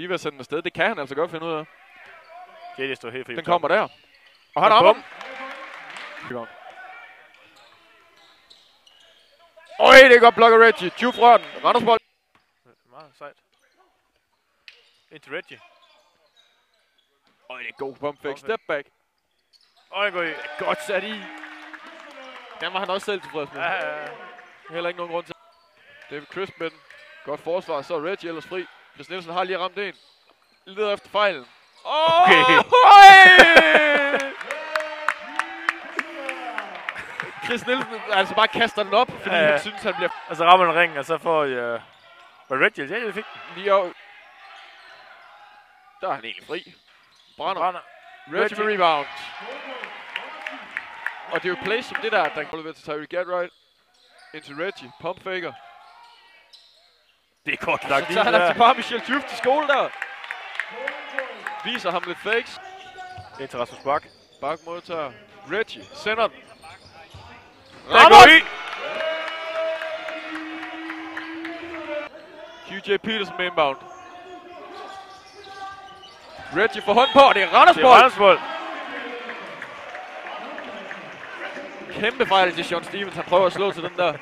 lige ved at sende den afsted. Det kan han altså godt finde ud af. JD står helt fri. Den kommer der. Og han rammer den. Øj, det er godt blokket Reggie. Juve fra den. Randersbold. Meget sejt. Ind til Reggie. Øj, det er god pump fake. Step back. Og den går i. Godt sat i. Den var han også selv tilfreds med. Ja. Heller ikke nogen grund til. David Crisp med den. Godt forsvar. Så er Reggie ellers fri. Chris Nielsen har lige ramt en. Leder efter fejlen. Okay. Chris Nielsen altså bare kaster den op, fordi han synes, han bliver... Og så rammer den ringen, og så får jeg... Var Reggie? Ja, det fik lige over. Der er han egentlig fri. Brænder. Reggie med rebound. Og det er jo play som det der går ved til Tyree Gatright. Ind til Reggie. Pump faker. Det er kort lagt så tager han altså bare Michel Juve til skole der. Viser ham lidt fakes. Ind til Rasmus Bak. Bak modtager. Reggie sender den. Rammer! QJ Petersen med inbound. Reggie får hånd på, og det er Randersbold. Kæmpe fejl til Sean Stevens. Han prøver at slå til den der.